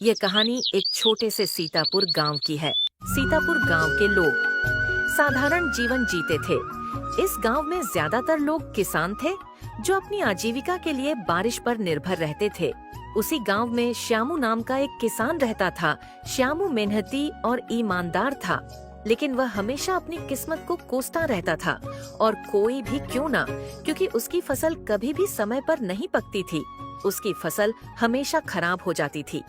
ये कहानी एक छोटे से सीतापुर गांव की है। सीतापुर गांव के लोग साधारण जीवन जीते थे। इस गांव में ज्यादातर लोग किसान थे जो अपनी आजीविका के लिए बारिश पर निर्भर रहते थे। उसी गांव में श्यामू नाम का एक किसान रहता था। श्यामू मेहनती और ईमानदार था, लेकिन वह हमेशा अपनी किस्मत को कोसता रहता था, और कोई भी क्यों ना, क्योंकि उसकी फसल कभी भी समय पर नहीं पकती थी। उसकी फसल हमेशा खराब हो जाती थी।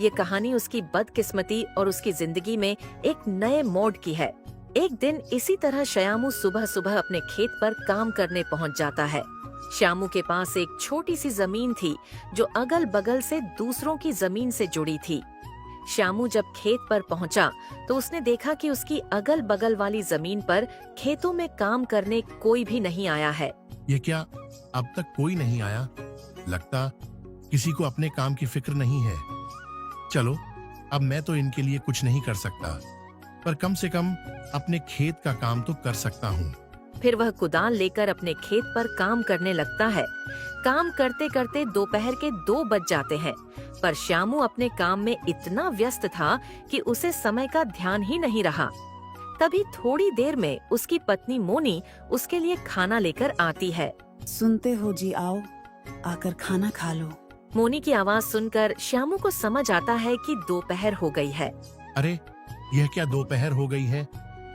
ये कहानी उसकी बदकिस्मती और उसकी जिंदगी में एक नए मोड़ की है। एक दिन इसी तरह श्यामू सुबह सुबह अपने खेत पर काम करने पहुंच जाता है। श्यामू के पास एक छोटी सी जमीन थी जो अगल बगल से दूसरों की जमीन से जुड़ी थी। श्यामू जब खेत पर पहुंचा तो उसने देखा कि उसकी अगल बगल वाली जमीन पर खेतों में काम करने कोई भी नहीं आया है। ये क्या, अब तक कोई नहीं आया? लगता किसी को अपने काम की फिक्र नहीं है। चलो, अब मैं तो इनके लिए कुछ नहीं कर सकता, पर कम से कम अपने खेत का काम तो कर सकता हूँ। फिर वह कुदाल लेकर अपने खेत पर काम करने लगता है। काम करते करते दोपहर के 2 बज जाते हैं, पर श्यामू अपने काम में इतना व्यस्त था कि उसे समय का ध्यान ही नहीं रहा। तभी थोड़ी देर में उसकी पत्नी मोनी उसके लिए खाना लेकर आती है। सुनते हो जी, आओ आकर खाना खा लो। मोनी की आवाज सुनकर श्यामू को समझ आता है कि दोपहर हो गई है। अरे, यह क्या दोपहर हो गई है?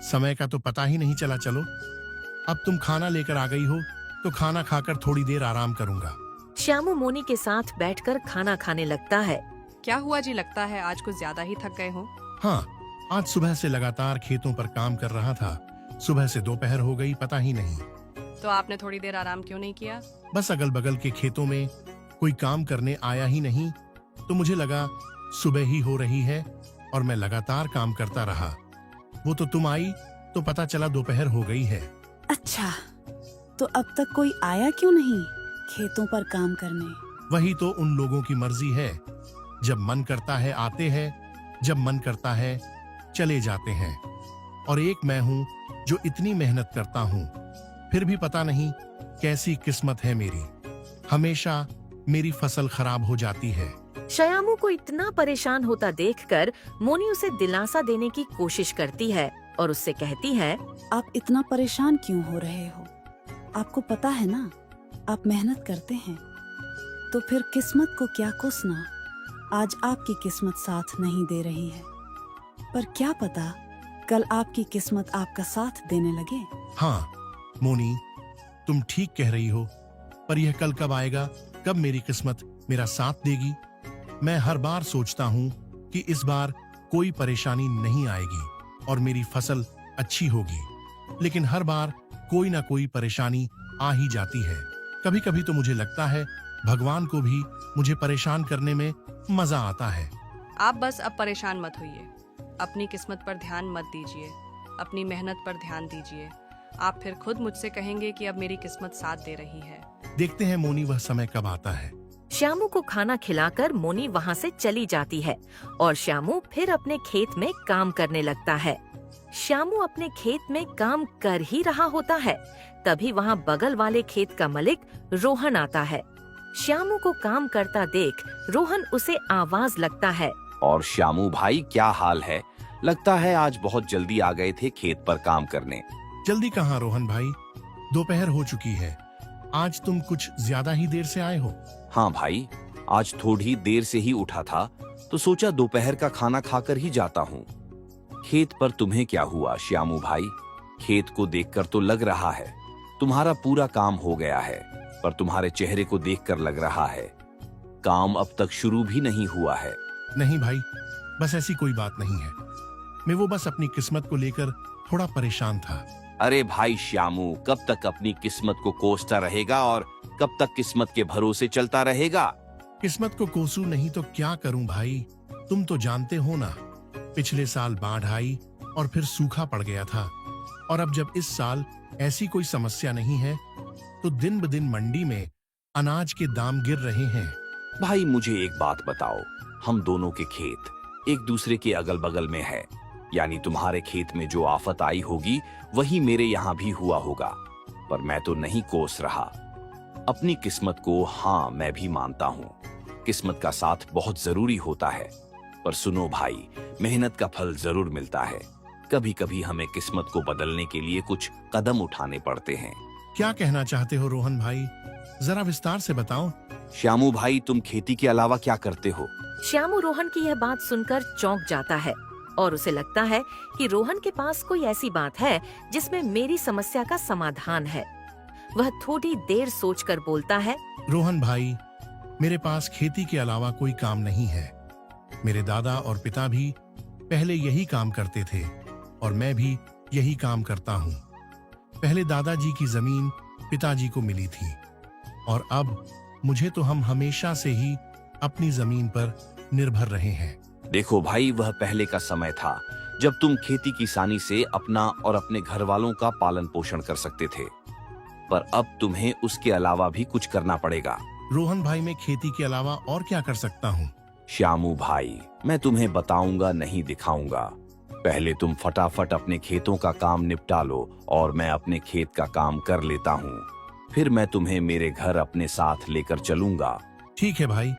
समय का तो पता ही नहीं चला। चलो, अब तुम खाना लेकर आ गई हो तो खाना खाकर थोड़ी देर आराम करूंगा। श्यामू मोनी के साथ बैठकर खाना खाने लगता है। क्या हुआ जी, लगता है आज कुछ ज्यादा ही थक गए हो। हाँ, आज सुबह से लगातार खेतों पर काम कर रहा था। सुबह से दोपहर हो गई, पता ही नहीं। तो आपने थोड़ी देर आराम क्यों नहीं किया? बस अगल बगल के खेतों में कोई काम करने आया ही नहीं, तो मुझे लगा सुबह ही हो रही है और मैं लगातार काम करता रहा। वो तो तुम आई तो पता चला दोपहर हो गई है। अच्छा, तो अब तक कोई आया क्यों नहीं खेतों पर काम करने? वही तो उन लोगों की मर्जी है। जब मन करता है आते हैं, जब मन करता है चले जाते हैं। और एक मैं हूँ जो इतनी मेहनत करता हूँ, फिर भी पता नहीं कैसी किस्मत है मेरी। हमेशा मेरी फसल खराब हो जाती है। श्यामू को इतना परेशान होता देखकर मोनी उसे दिलासा देने की कोशिश करती है और उससे कहती है, आप इतना परेशान क्यों हो रहे हो? आपको पता है ना, आप मेहनत करते हैं, तो फिर किस्मत को क्या कोसना। आज आपकी किस्मत साथ नहीं दे रही है, पर क्या पता कल आपकी किस्मत आपका साथ देने लगे। हाँ मोनी, तुम ठीक कह रही हो, पर यह कल कब आएगा? कब मेरी किस्मत मेरा साथ देगी? मैं हर बार सोचता हूँ कि इस बार कोई परेशानी नहीं आएगी और मेरी फसल अच्छी होगी, लेकिन हर बार कोई ना कोई परेशानी आ ही जाती है। कभी कभी तो मुझे लगता है भगवान को भी मुझे परेशान करने में मजा आता है। आप बस अब परेशान मत होइए, अपनी किस्मत पर ध्यान मत दीजिए, अपनी मेहनत पर ध्यान दीजिए। आप फिर खुद मुझसे कहेंगे कि अब मेरी किस्मत साथ दे रही है। देखते हैं मोनी वह समय कब आता है। श्यामू को खाना खिलाकर मोनी वहाँ से चली जाती है और श्यामू फिर अपने खेत में काम करने लगता है। श्यामू अपने खेत में काम कर ही रहा होता है, तभी वहाँ बगल वाले खेत का मालिक रोहन आता है। श्यामू को काम करता देख रोहन उसे आवाज लगता है। और श्यामू भाई, क्या हाल है? लगता है आज बहुत जल्दी आ गए थे खेत पर काम करने। जल्दी कहाँ रोहन भाई, दोपहर हो चुकी है। आज तुम कुछ ज्यादा ही देर से आए हो। हाँ भाई, आज थोड़ी देर से ही उठा था तो सोचा दोपहर का खाना खाकर ही जाता हूँ। खेत पर तुम्हें क्या हुआ श्यामू भाई? खेत को देखकर तो लग रहा है तुम्हारा पूरा काम हो गया है, पर तुम्हारे चेहरे को देखकर लग रहा है काम अब तक शुरू भी नहीं हुआ है। नहीं भाई, बस ऐसी कोई बात नहीं है। मैं वो बस अपनी किस्मत को लेकर थोड़ा परेशान था। अरे भाई श्यामू, कब तक अपनी किस्मत को कोसता रहेगा और कब तक किस्मत के भरोसे चलता रहेगा? किस्मत को कोसू नहीं तो क्या करूं भाई? तुम तो जानते हो ना, पिछले साल बाढ़ आई और फिर सूखा पड़ गया था, और अब जब इस साल ऐसी कोई समस्या नहीं है तो दिन ब दिन मंडी में अनाज के दाम गिर रहे हैं। भाई मुझे एक बात बताओ, हम दोनों के खेत एक दूसरे के अगल बगल में है, यानी तुम्हारे खेत में जो आफत आई होगी वही मेरे यहाँ भी हुआ होगा, पर मैं तो नहीं कोस रहा अपनी किस्मत को। हाँ, मैं भी मानता हूँ किस्मत का साथ बहुत जरूरी होता है, पर सुनो भाई, मेहनत का फल जरूर मिलता है। कभी कभी हमें किस्मत को बदलने के लिए कुछ कदम उठाने पड़ते हैं। क्या कहना चाहते हो रोहन भाई, जरा विस्तार से बताओ। श्यामू भाई, तुम खेती के अलावा क्या करते हो? श्यामू रोहन की यह बात सुनकर चौंक जाता है और उसे लगता है कि रोहन के पास कोई ऐसी बात है जिसमें मेरी समस्या का समाधान है। वह थोड़ी देर सोचकर बोलता है, रोहन भाई, मेरे पास खेती के अलावा कोई काम नहीं है। मेरे दादा और पिता भी पहले यही काम करते थे और मैं भी यही काम करता हूँ। पहले दादाजी की जमीन पिताजी को मिली थी और अब मुझे तो हम हमेशा से ही अपनी जमीन पर निर्भर रहे हैं। देखो भाई, वह पहले का समय था जब तुम खेती किसानी से अपना और अपने घर वालों का पालन पोषण कर सकते थे, पर अब तुम्हें उसके अलावा भी कुछ करना पड़ेगा। रोहन भाई, मैं खेती के अलावा और क्या कर सकता हूँ? श्यामू भाई, मैं तुम्हें बताऊंगा नहीं दिखाऊंगा। पहले तुम फटाफट अपने खेतों का काम निपटा लो और मैं अपने खेत का काम कर लेता हूँ। फिर मैं तुम्हें मेरे घर अपने साथ लेकर चलूंगा। ठीक है भाई,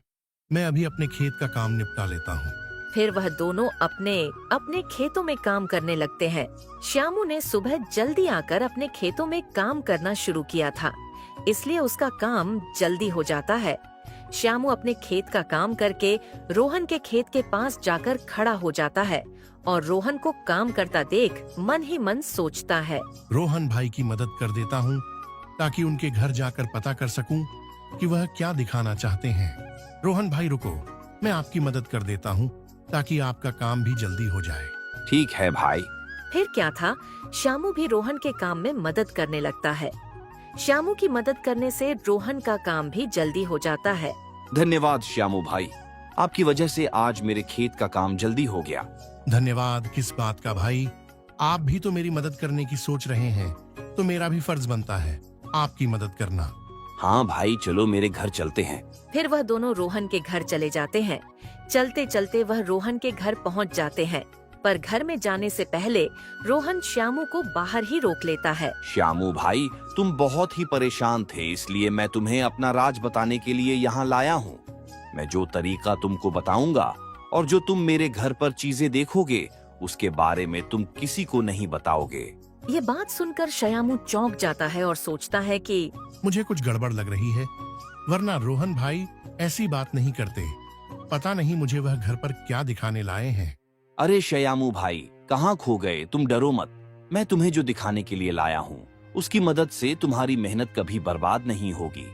मैं अभी अपने खेत का काम निपटा लेता हूँ। फिर वह दोनों अपने अपने खेतों में काम करने लगते हैं। श्यामू ने सुबह जल्दी आकर अपने खेतों में काम करना शुरू किया था, इसलिए उसका काम जल्दी हो जाता है। श्यामू अपने खेत का काम करके रोहन के खेत के पास जाकर खड़ा हो जाता है और रोहन को काम करता देख मन ही मन सोचता है, रोहन भाई की मदद कर देता हूँ ताकि उनके घर जाकर पता कर सकूं कि वह क्या दिखाना चाहते हैं। रोहन भाई रुको, मैं आपकी मदद कर देता हूँ ताकि आपका काम भी जल्दी हो जाए। ठीक है भाई। फिर क्या था, श्यामू भी रोहन के काम में मदद करने लगता है। श्यामू की मदद करने से रोहन का काम भी जल्दी हो जाता है। धन्यवाद श्यामू भाई, आपकी वजह से आज मेरे खेत का काम जल्दी हो गया। धन्यवाद किस बात का भाई, आप भी तो मेरी मदद करने की सोच रहे हैं, तो मेरा भी फर्ज बनता है आपकी मदद करना। हाँ भाई, चलो मेरे घर चलते हैं। फिर वह दोनों रोहन के घर चले जाते हैं। चलते चलते वह रोहन के घर पहुंच जाते हैं, पर घर में जाने से पहले रोहन श्यामू को बाहर ही रोक लेता है। श्यामू भाई, तुम बहुत ही परेशान थे, इसलिए मैं तुम्हें अपना राज बताने के लिए यहाँ लाया हूँ। मैं जो तरीका तुमको बताऊंगा और जो तुम मेरे घर पर चीजें देखोगे, उसके बारे में तुम किसी को नहीं बताओगे। ये बात सुनकर श्यामू चौंक जाता है और सोचता है कि मुझे कुछ गड़बड़ लग रही है, वरना रोहन भाई ऐसी बात नहीं करते। पता नहीं मुझे वह घर पर क्या दिखाने लाए हैं। अरे श्यामू भाई, कहाँ खो गए? तुम डरो मत, मैं तुम्हें जो दिखाने के लिए लाया हूँ उसकी मदद से तुम्हारी मेहनत कभी बर्बाद नहीं होगी,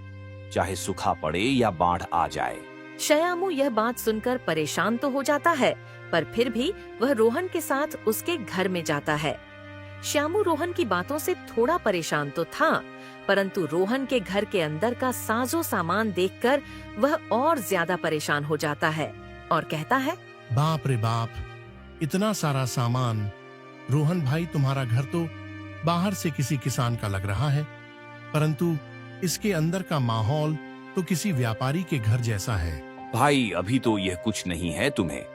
चाहे सूखा पड़े या बाढ़ आ जाए। श्यामू यह बात सुनकर परेशान तो हो जाता है, पर फिर भी वह रोहन के साथ उसके घर में जाता है। श्यामू रोहन की बातों से थोड़ा परेशान तो था, परंतु रोहन के घर के अंदर का साजो सामान देखकर वह और ज्यादा परेशान हो जाता है और कहता है, बाप रे बाप, इतना सारा सामान। रोहन भाई, तुम्हारा घर तो बाहर से किसी किसान का लग रहा है, परंतु इसके अंदर का माहौल तो किसी व्यापारी के घर जैसा है। भाई, अभी तो यह कुछ नहीं है तुम्हें।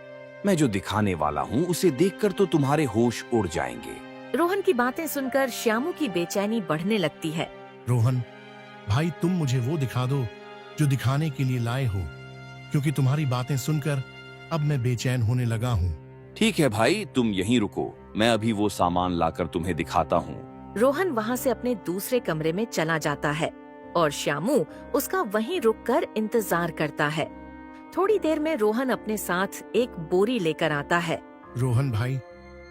मैं जो दिखाने वाला हूँ उसे देखकर तो तुम्हारे होश उड़ जाएंगे। रोहन की बातें सुनकर श्यामू की बेचैनी बढ़ने लगती है। रोहन भाई, तुम मुझे वो दिखा दो जो दिखाने के लिए लाए हो, क्योंकि तुम्हारी बातें सुनकर अब मैं बेचैन होने लगा हूँ। ठीक है भाई, तुम यहीं रुको, मैं अभी वो सामान लाकर तुम्हें दिखाता हूँ। रोहन वहाँ से अपने दूसरे कमरे में चला जाता है और श्यामू उसका वहीं रुककर इंतजार करता है। थोड़ी देर में रोहन अपने साथ एक बोरी लेकर आता है। रोहन भाई,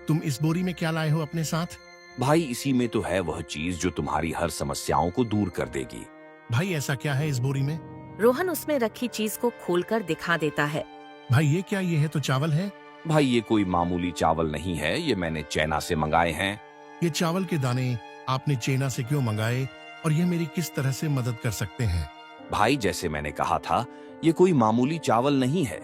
तुम इस बोरी में क्या लाए हो अपने साथ? भाई, इसी में तो है वह चीज जो तुम्हारी हर समस्याओं को दूर कर देगी। भाई, ऐसा क्या है इस बोरी में? रोहन उसमें रखी चीज को खोलकर दिखा देता है। भाई, ये क्या? ये है तो चावल है। भाई, ये कोई मामूली चावल नहीं है, ये मैंने चाइना से मंगाए हैं। ये चावल के दाने आपने चाइना से क्यों मंगाए और ये मेरी किस तरह से मदद कर सकते हैं? भाई, जैसे मैंने कहा था, ये कोई मामूली चावल नहीं है।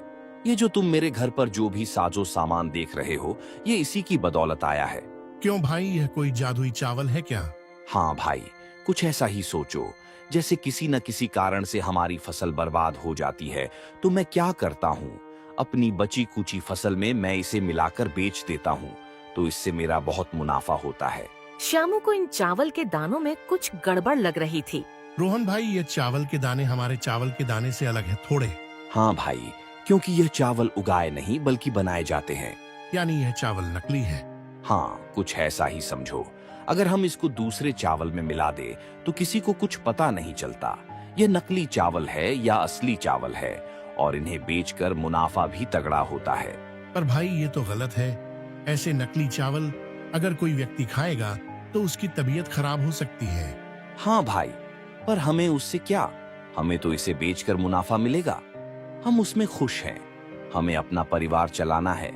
ये जो तुम मेरे घर पर जो भी साजो सामान देख रहे हो, ये इसी की बदौलत आया है। क्यों भाई, यह कोई जादुई चावल है क्या? हाँ भाई, कुछ ऐसा ही सोचो। जैसे किसी न किसी कारण से हमारी फसल बर्बाद हो जाती है, तो मैं क्या करता हूँ, अपनी बची कुची फसल में मैं इसे मिलाकर बेच देता हूँ, तो इससे मेरा बहुत मुनाफा होता है। श्यामू को इन चावल के दानों में कुछ गड़बड़ लग रही थी। रोहन भाई, ये चावल के दाने हमारे चावल के दाने से अलग है थोड़े। हाँ भाई, क्योंकि यह चावल उगाए नहीं बल्कि बनाए जाते हैं। यानी यह चावल नकली है। हाँ, कुछ ऐसा ही समझो। अगर हम इसको दूसरे चावल में मिला दे तो किसी को कुछ पता नहीं चलता यह नकली चावल है या असली चावल है, और इन्हें बेचकर मुनाफा भी तगड़ा होता है। पर भाई ये तो गलत है। ऐसे नकली चावल अगर कोई व्यक्ति खाएगा तो उसकी तबीयत खराब हो सकती है। हाँ भाई, पर हमें उससे क्या, हमें तो इसे बेचकर मुनाफा मिलेगा। हम उसमें खुश हैं, हमें अपना परिवार चलाना है।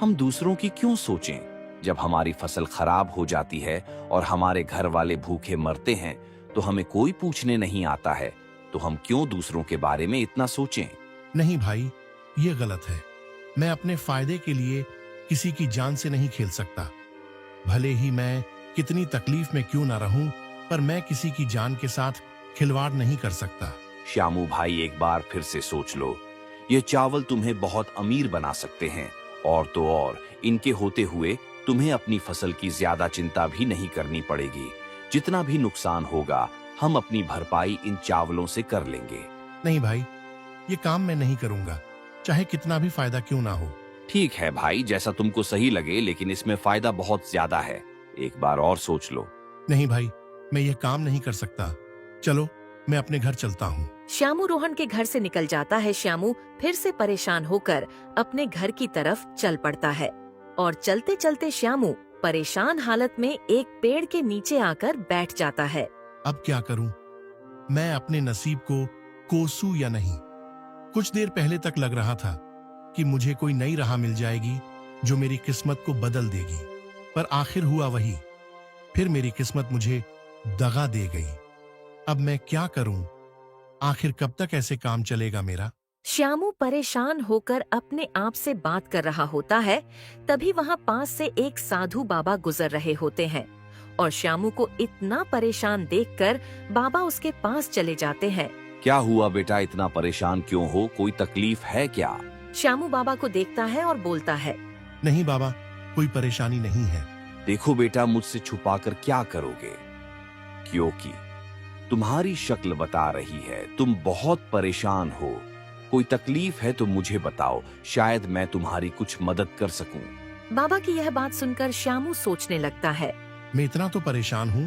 हम दूसरों की क्यों सोचें? जब हमारी फसल खराब हो जाती है और हमारे घर वाले भूखे मरते हैं तो हमें कोई पूछने नहीं आता है, तो हम क्यों दूसरों के बारे में इतना सोचें? नहीं भाई, ये गलत है। मैं अपने फायदे के लिए किसी की जान से नहीं खेल सकता। भले ही मैं कितनी तकलीफ में क्यों ना रहूं, पर मैं किसी की जान के साथ खिलवाड़ नहीं कर सकता। श्यामू भाई, एक बार फिर से सोच लो। ये चावल तुम्हें बहुत अमीर बना सकते हैं, और तो और इनके होते हुए तुम्हें अपनी फसल की ज्यादा चिंता भी नहीं करनी पड़ेगी। जितना भी नुकसान होगा हम अपनी भरपाई इन चावलों से कर लेंगे। नहीं भाई, ये काम मैं नहीं करूंगा, चाहे कितना भी फायदा क्यों ना हो। ठीक है भाई, जैसा तुमको सही लगे, लेकिन इसमें फायदा बहुत ज्यादा है। एक बार और सोच लो। नहीं भाई, मैं ये काम नहीं कर सकता। चलो, मैं अपने घर चलता हूँ। श्यामू रोहन के घर से निकल जाता है। श्यामू फिर से परेशान होकर अपने घर की तरफ चल पड़ता है, और चलते चलते श्यामू परेशान हालत में एक पेड़ के नीचे आकर बैठ जाता है। अब क्या करूं? मैं अपने नसीब को कोसूं या नहीं। कुछ देर पहले तक लग रहा था कि मुझे कोई नई राह मिल जाएगी जो मेरी किस्मत को बदल देगी, पर आखिर हुआ वही। फिर मेरी किस्मत मुझे दगा दे गई। अब मैं क्या करूं? आखिर कब तक ऐसे काम चलेगा मेरा? श्यामू परेशान होकर अपने आप से बात कर रहा होता है। तभी वहाँ पास से एक साधु बाबा गुजर रहे होते हैं, और श्यामू को इतना परेशान देखकर बाबा उसके पास चले जाते हैं। क्या हुआ बेटा, इतना परेशान क्यों हो? कोई तकलीफ है क्या? श्यामू बाबा को देखता है और बोलता है, नहीं बाबा, कोई परेशानी नहीं है। देखो बेटा, मुझसे छुपाकर क्या करोगे? क्योंकि तुम्हारी शक्ल बता रही है तुम बहुत परेशान हो। कोई तकलीफ है तो मुझे बताओ, शायद मैं तुम्हारी कुछ मदद कर सकूं। बाबा की यह बात सुनकर श्यामू सोचने लगता है। मैं इतना तो परेशान हूँ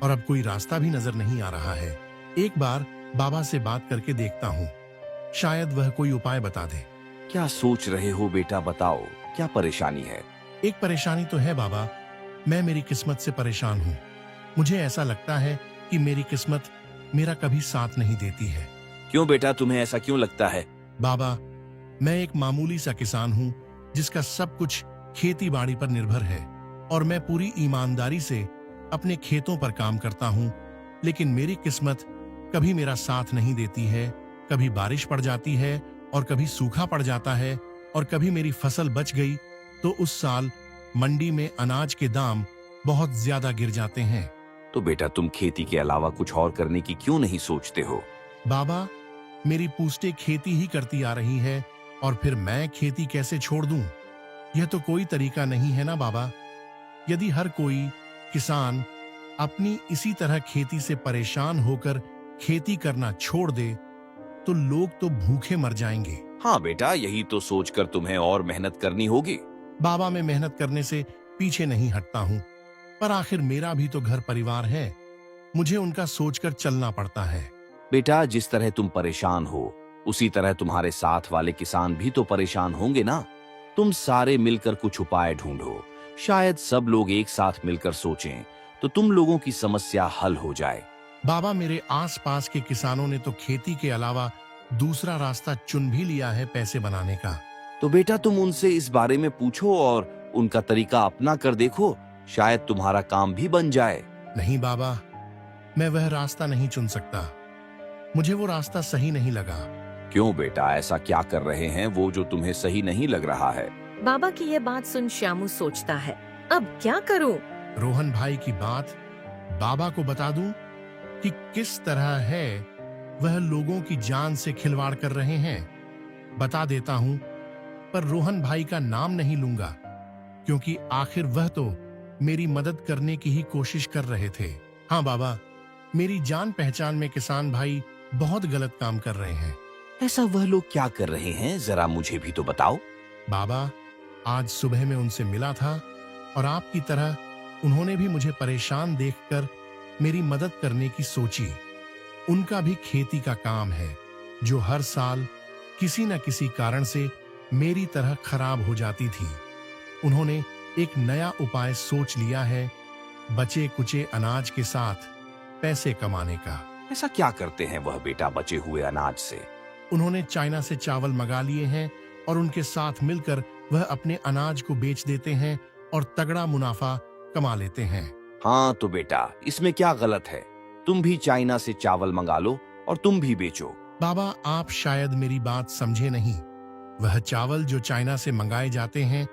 और अब कोई रास्ता भी नजर नहीं आ रहा है। एक बार बाबा से बात करके देखता हूँ, शायद वह कोई उपाय बता दे। क्या सोच रहे हो बेटा, बताओ क्या परेशानी है? एक परेशानी तो है बाबा, मैं मेरी किस्मत से परेशान हूँ। मुझे ऐसा लगता है कि मेरी किस्मत मेरा कभी साथ नहीं देती है। क्यों बेटा, तुम्हें ऐसा क्यों लगता है? बाबा, मैं एक मामूली सा किसान हूँ जिसका सब कुछ खेती बाड़ी पर निर्भर है, और मैं पूरी ईमानदारी से अपने खेतों पर काम करता हूँ, लेकिन मेरी किस्मत कभी मेरा साथ नहीं देती है। कभी बारिश पड़ जाती है और कभी सूखा पड़ जाता है, और कभी मेरी फसल बच गई तो उस साल मंडी में अनाज के दाम बहुत ज्यादा गिर जाते हैं। तो बेटा, तुम खेती के अलावा कुछ और करने की क्यों नहीं सोचते हो? बाबा, मेरी पूछते खेती ही करती आ रही है, और फिर मैं खेती कैसे छोड़ दूं? यह तो कोई तरीका नहीं है ना बाबा। यदि हर कोई किसान अपनी इसी तरह खेती से परेशान होकर खेती करना छोड़ दे तो लोग तो भूखे मर जाएंगे। हाँ बेटा, यही तो सोचकर तुम्हें और मेहनत करनी होगी। बाबा, मैं मेहनत करने से पीछे नहीं हटता हूँ, पर आखिर मेरा भी तो घर परिवार है, मुझे उनका सोचकर चलना पड़ता है। बेटा, जिस तरह तुम परेशान हो उसी तरह तुम्हारे साथ वाले किसान भी तो परेशान होंगे ना। तुम सारे मिलकर कुछ उपाय ढूंढो, शायद सब लोग एक साथ मिलकर सोचें तो तुम लोगों की समस्या हल हो जाए। बाबा, मेरे आसपास के किसानों ने तो खेती के अलावा दूसरा रास्ता चुन भी लिया है पैसे बनाने का। तो बेटा, तुम उनसे इस बारे में पूछो और उनका तरीका अपना कर देखो, शायद तुम्हारा काम भी बन जाए। नहीं बाबा, मैं वह रास्ता नहीं चुन सकता, मुझे वो रास्ता सही नहीं लगा। क्यों बेटा, ऐसा क्या कर रहे हैं वो जो तुम्हें सही नहीं लग रहा है? बाबा की यह बात सुन श्यामू सोचता है, अब क्या करूं? रोहन भाई की बात बाबा को बता दूं कि किस तरह है वह लोगों की जान से खिलवाड़ कर रहे हैं। बता देता हूं, पर रोहन भाई का नाम नहीं लूंगा, क्योंकि आखिर वह तो मेरी मदद करने की ही कोशिश कर रहे थे। हाँ बाबा, मेरी जान पहचान में किसान भाई बहुत गलत काम कर रहे हैं। ऐसा वह लोग क्या कर रहे हैं, जरा मुझे भी तो बताओ। बाबा, आज सुबह मैं उनसे मिला था और आपकी तरह उन्होंने भी मुझे परेशान देखकर मेरी मदद करने की सोची। उनका भी खेती का काम है जो हर साल किसी न किसी कारण से मेरी तरह खराब हो जाती थी। उन्होंने एक नया उपाय सोच लिया है, बचे कुचे अनाज के साथ पैसे कमाने का। ऐसा क्या करते हैं वह बेटा बचे हुए अनाज से? उन्होंने चाइना से चावल मंगा लिए हैं और उनके साथ मिलकर वह अपने अनाज को बेच देते हैं और तगड़ा मुनाफा कमा लेते हैं। हाँ तो बेटा, इसमें क्या गलत है? तुम भी चाइना से चावल मंगा लो और तुम भी बेचो। बाबा, आप शायद मेरी बात समझे नहीं। वह चावल जो चाइना से मंगाए जाते हैं,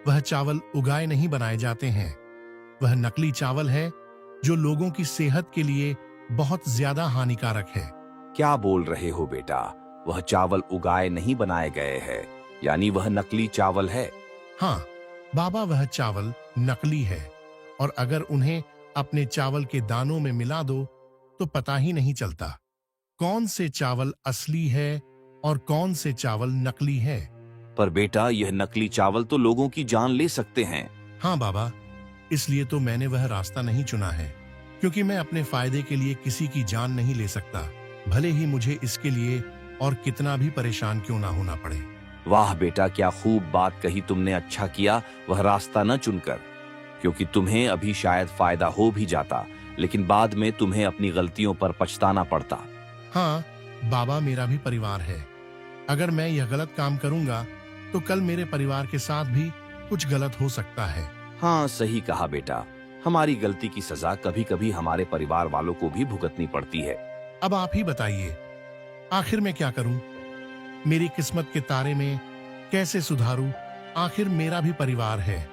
वह चावल उगाए नहीं बनाए जाते हैं। वह नकली चावल है जो लोगों की सेहत के लिए बहुत ज्यादा हानिकारक है। क्या बोल रहे हो बेटा? वह चावल उगाए नहीं बनाए गए हैं, यानी वह नकली चावल है? हाँ बाबा, वह चावल नकली है और अगर उन्हें अपने चावल के दानों में मिला दो तो पता ही नहीं चलता कौन से चावल असली है और कौन से चावल नकली है। पर बेटा, यह नकली चावल तो लोगों की जान ले सकते हैं। हाँ बाबा, इसलिए तो मैंने वह रास्ता नहीं चुना है, क्योंकि मैं अपने फायदे के लिए किसी की जान नहीं ले सकता, भले ही मुझे इसके लिए और कितना भी परेशान क्यों ना होना पड़े। वाह बेटा, क्या खूब बात कही तुमने। अच्छा किया वह रास्ता न चुनकर, क्योंकि तुम्हें अभी शायद फायदा हो भी जाता, लेकिन बाद में तुम्हें अपनी गलतियों पर पछताना पड़ता। हाँ बाबा, मेरा भी परिवार है। अगर मैं यह गलत काम करूंगा तो कल मेरे परिवार के साथ भी कुछ गलत हो सकता है। हाँ सही कहा बेटा, हमारी गलती की सजा कभी कभी हमारे परिवार वालों को भी भुगतनी पड़ती है। अब आप ही बताइए, आखिर मैं क्या करूं? मेरी किस्मत के तारे में कैसे सुधारूं? आखिर मेरा भी परिवार है,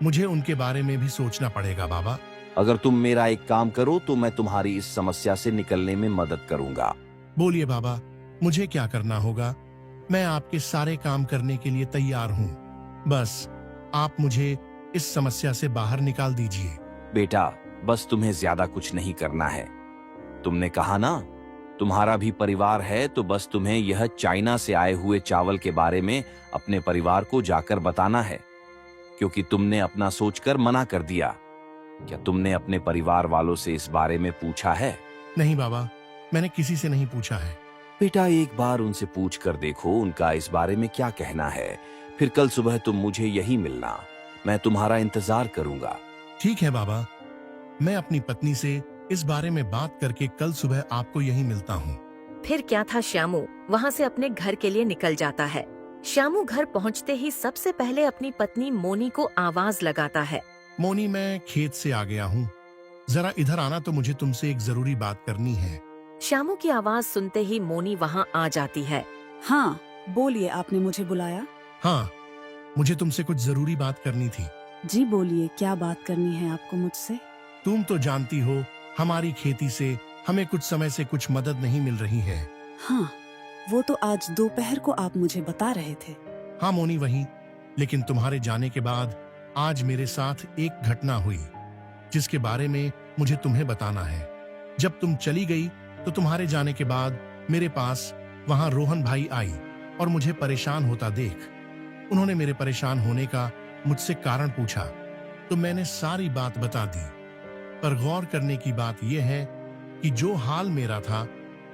मुझे उनके बारे में भी सोचना पड़ेगा। बाबा, अगर तुम मेरा एक काम करो तो मैं तुम्हारी इस समस्या से निकलने में मदद करूंगा। बोलिए बाबा, मुझे क्या करना होगा? मैं आपके सारे काम करने के लिए तैयार हूँ, बस आप मुझे इस समस्या से बाहर निकाल दीजिए। बेटा, बस तुम्हें ज्यादा कुछ नहीं करना है। तुमने कहा ना तुम्हारा भी परिवार है, तो बस तुम्हें यह चाइना से आए हुए चावल के बारे में अपने परिवार को जाकर बताना है, क्योंकि तुमने अपना सोचकर मना कर दिया। क्या तुमने अपने परिवार वालों से इस बारे में पूछा है? नहीं बाबा, मैंने किसी से नहीं पूछा है। बेटा, एक बार उनसे पूछ कर देखो उनका इस बारे में क्या कहना है। फिर कल सुबह तुम मुझे यही मिलना, मैं तुम्हारा इंतजार करूंगा। ठीक है बाबा, मैं अपनी पत्नी से इस बारे में बात करके कल सुबह आपको यही मिलता हूँ। फिर क्या था, श्यामू वहाँ से अपने घर के लिए निकल जाता है। श्यामू घर पहुँचते ही सबसे पहले अपनी पत्नी मोनी को आवाज लगाता है। मोनी, मैं खेत से आ गया हूँ, जरा इधर आना, तो मुझे तुमसे एक जरूरी बात करनी है। श्यामू की आवाज सुनते ही मोनी वहाँ आ जाती है। हाँ बोलिए, आपने मुझे बुलाया? हाँ, मुझे तुमसे कुछ जरूरी बात करनी थी। जी बोलिए, क्या बात करनी है आपको मुझसे? तुम तो जानती हो हमारी खेती से हमें कुछ समय से कुछ मदद नहीं मिल रही है। हाँ, वो तो आज दोपहर को आप मुझे बता रहे थे। हाँ मोनी, वही, लेकिन तुम्हारे जाने के बाद आज मेरे साथ एक घटना हुई जिसके बारे में मुझे तुम्हें बताना है। जब तुम चली गई तो तुम्हारे जाने के बाद मेरे पास वहां रोहन भाई आई और मुझे परेशान होता देख उन्होंने मेरे परेशान होने का मुझसे कारण पूछा, तो मैंने सारी बात बता दी। पर गौर करने की बात यह है कि जो हाल मेरा था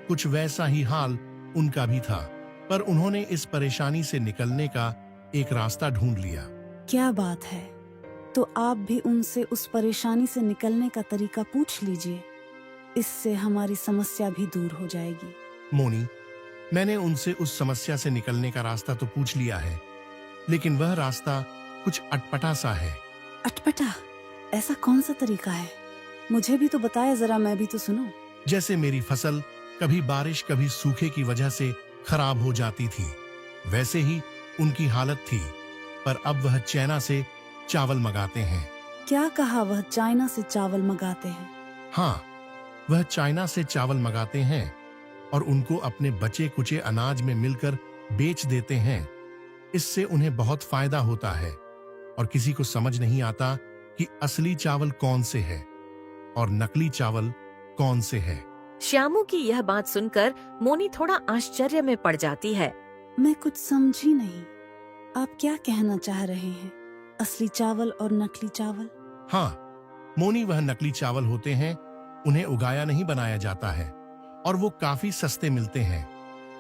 कुछ वैसा ही हाल उनका भी था, पर उन्होंने इस परेशानी से निकलने का एक रास्ता ढूंढ लिया। क्या बात है, तो आप भी उनसे उस परेशानी से निकलने का तरीका पूछ लीजिए, इससे हमारी समस्या भी दूर हो जाएगी। मोनी, मैंने उनसे उस समस्या से निकलने का रास्ता तो पूछ लिया है, लेकिन वह रास्ता कुछ अटपटा सा है। अटपटा? ऐसा कौन सा तरीका है? मुझे भी तो बताया जरा, मैं भी तो सुनूं। जैसे मेरी फसल कभी बारिश कभी सूखे की वजह से खराब हो जाती थी, वैसे ही उनकी हालत थी, पर अब वह चाइना से चावल मंगाते हैं। क्या कहा, वह चाइना से चावल मंगाते हैं? हाँ, वह चाइना से चावल मंगाते हैं और उनको अपने बचे कुचे अनाज में मिलकर बेच देते हैं। इससे उन्हें बहुत फायदा होता है और किसी को समझ नहीं आता कि असली चावल कौन से है और नकली चावल कौन से है। श्यामू की यह बात सुनकर मोनी थोड़ा आश्चर्य में पड़ जाती है। मैं कुछ समझी नहीं। आप क्या कहना चाह रहे हैं? असली चावल और नकली चावल? हाँ मोनी, वह नकली चावल होते हैं, उन्हें उगाया नहीं बनाया जाता है और वो काफी सस्ते मिलते हैं।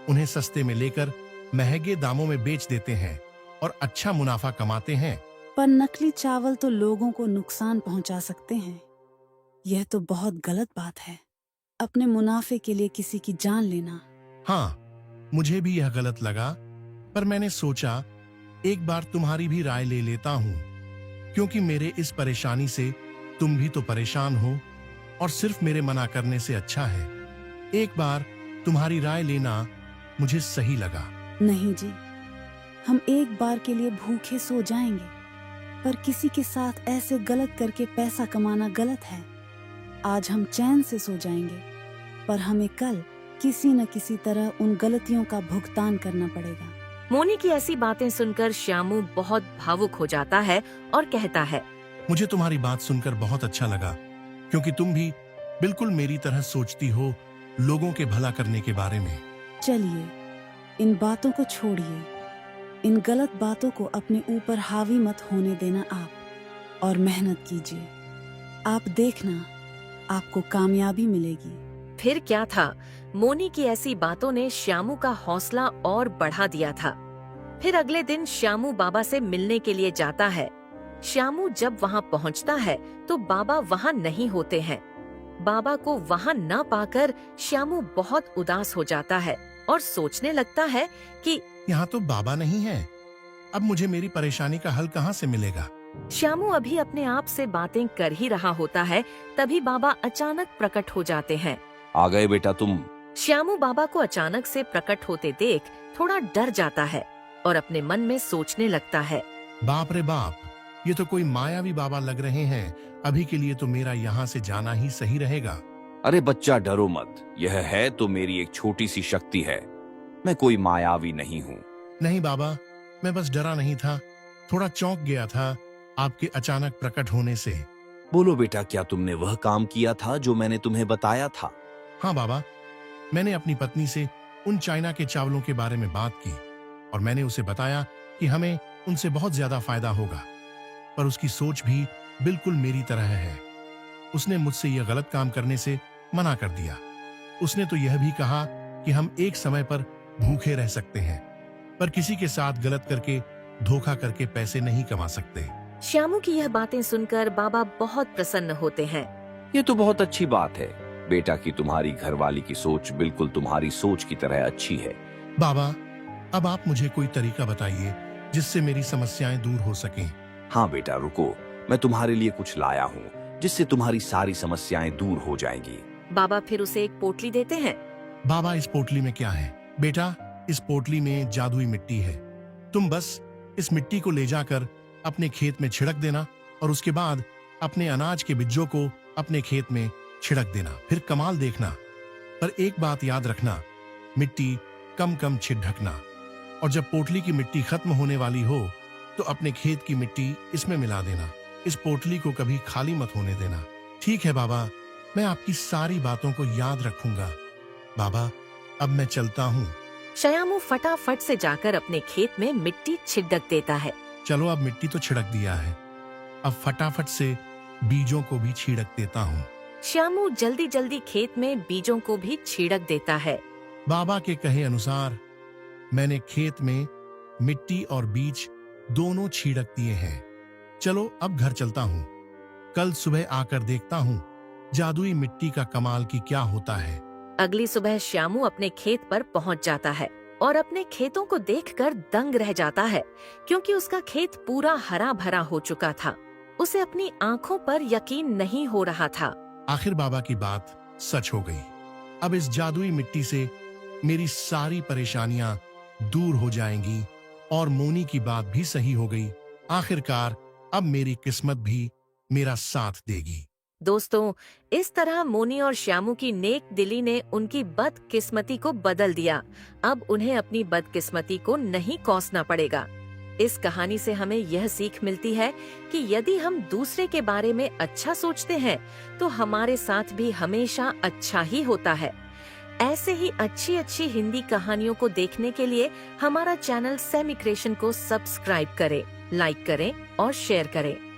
उन्हें सस्ते में लेकर महंगे दामों में बेच देते हैं और अच्छा मुनाफा कमाते हैं। पर नकली चावल तो लोगों को नुकसान पहुंचा सकते हैं। यह तो बहुत गलत बात है, अपने मुनाफे के लिए किसी की जान लेना। हाँ मुझे भी यह गलत लगा, पर मैंने सोचा एक बार तुम्हारी भी राय ले लेता हूँ, क्योंकि मेरे इस परेशानी से तुम भी तो परेशान हो और सिर्फ मेरे मना करने से अच्छा है एक बार तुम्हारी राय लेना मुझे सही लगा। नहीं जी, हम एक बार के लिए भूखे सो जाएंगे, पर किसी के साथ ऐसे गलत करके पैसा कमाना गलत है। आज हम चैन से सो जाएंगे, पर हमें कल किसी न किसी तरह उन गलतियों का भुगतान करना पड़ेगा। मोनी की ऐसी बातें सुनकर श्यामू बहुत भावुक हो जाता है और कहता है, मुझे तुम्हारी बात सुनकर बहुत अच्छा लगा, क्योंकि तुम भी बिल्कुल मेरी तरह सोचती हो लोगों के भला करने के बारे में। चलिए इन बातों को छोड़िए, इन गलत बातों को अपने ऊपर हावी मत होने देना आप, और मेहनत कीजिए। आप देखना, आपको कामयाबी मिलेगी। फिर क्या था, मोनी की ऐसी बातों ने श्यामू का हौसला और बढ़ा दिया था। फिर अगले दिन श्यामू बाबा से मिलने के लिए जाता है। श्यामू जब वहाँ पहुँचता है तो बाबा वहाँ नहीं होते हैं। बाबा को वहाँ न पाकर श्यामू बहुत उदास हो जाता है और सोचने लगता है कि यहाँ तो बाबा नहीं है, अब मुझे मेरी परेशानी का हल कहाँ से मिलेगा। श्यामू अभी अपने आप से बातें कर ही रहा होता है, तभी बाबा अचानक प्रकट हो जाते हैं। आ गए बेटा तुम। श्यामू बाबा को अचानक से प्रकट होते देख थोड़ा डर जाता है और अपने मन में सोचने लगता है, बाप रे बाप, ये तो कोई मायावी बाबा लग रहे हैं। अभी के लिए तो मेरा यहाँ से जाना ही सही रहेगा। अरे बच्चा डरो मत, यह है तो मेरी एक छोटी सी शक्ति है, मैं कोई मायावी नहीं हूँ। नहीं बाबा, मैं बस डरा नहीं था, थोड़ा चौंक गया था आपके अचानक प्रकट होने से। बोलो बेटा, क्या तुमने वह काम किया था जो मैंने तुम्हें बताया था? हाँ बाबा, मैंने अपनी पत्नी से उन चाइना के चावलों के बारे में बात की और मैंने उसे बताया कि हमें उनसे बहुत ज्यादा फायदा होगा, पर उसकी सोच भी बिल्कुल मेरी तरह है। उसने मुझसे यह गलत काम करने से मना कर दिया। उसने तो यह भी कहा कि हम एक समय पर भूखे रह सकते हैं, पर किसी के साथ गलत करके, धोखा करके पैसे नहीं कमा सकते। श्यामू की यह बातें सुनकर बाबा बहुत प्रसन्न होते हैं। ये तो बहुत अच्छी बात है बेटा कि तुम्हारी घरवाली की सोच बिल्कुल तुम्हारी सोच की तरह अच्छी है। बाबा, अब आप मुझे कोई तरीका बताइए जिससे मेरी समस्याएं दूर हो सकें। हाँ बेटा रुको, मैं तुम्हारे लिए कुछ लाया हूँ जिससे तुम्हारी सारी समस्याएं दूर हो जाएंगी। बाबा फिर उसे एक पोटली देते हैं। बाबा, इस पोटली में क्या है? बेटा, इस पोटली में जादुई मिट्टी है। तुम बस इस मिट्टी को ले जाकर अपने खेत में छिड़क देना और उसके बाद अपने अनाज के बिज्जों को अपने खेत में छिड़क देना, फिर कमाल देखना। पर एक बात याद रखना, मिट्टी कम कम छिड़कना, और जब पोटली की मिट्टी खत्म होने वाली हो तो अपने खेत की मिट्टी इसमें मिला देना। इस पोटली को कभी खाली मत होने देना। ठीक है बाबा, मैं आपकी सारी बातों को याद रखूंगा। बाबा, अब मैं चलता हूँ। श्यामू फटाफट से जाकर अपने खेत में मिट्टी छिड़क देता है। चलो, अब मिट्टी तो छिड़क दिया है, अब फटाफट से बीजों को भी छिड़क देता हूँ। श्यामू जल्दी जल्दी खेत में बीजों को भी छिड़क देता है। बाबा के कहे अनुसार मैंने खेत में मिट्टी और बीज दोनों छिड़क दिए हैं। चलो, अब घर चलता हूँ। कल सुबह आकर देखता हूँ जादुई मिट्टी का कमाल की क्या होता है। अगली सुबह श्यामू अपने खेत पर पहुँच जाता है और अपने खेतों को देखकर दंग रह जाता है, क्योंकि उसका खेत पूरा हरा भरा हो चुका था। उसे अपनी आंखों पर यकीन नहीं हो रहा था। आखिर बाबा की बात सच हो गई। अब इस जादुई मिट्टी से मेरी सारी परेशानियां दूर हो जाएंगी और मोनी की बात भी सही हो गई। आखिरकार अब मेरी किस्मत भी मेरा साथ देगी। दोस्तों, इस तरह मोनी और श्यामू की नेक दिली ने उनकी बदकिस्मती को बदल दिया। अब उन्हें अपनी बदकिस्मती को नहीं कोसना पड़ेगा। इस कहानी से हमें यह सीख मिलती है कि यदि हम दूसरे के बारे में अच्छा सोचते हैं तो हमारे साथ भी हमेशा अच्छा ही होता है। ऐसे ही अच्छी अच्छी हिंदी कहानियों को देखने के लिए हमारा चैनल सेमी क्रिएशन को सब्सक्राइब करें, लाइक करें और शेयर करें।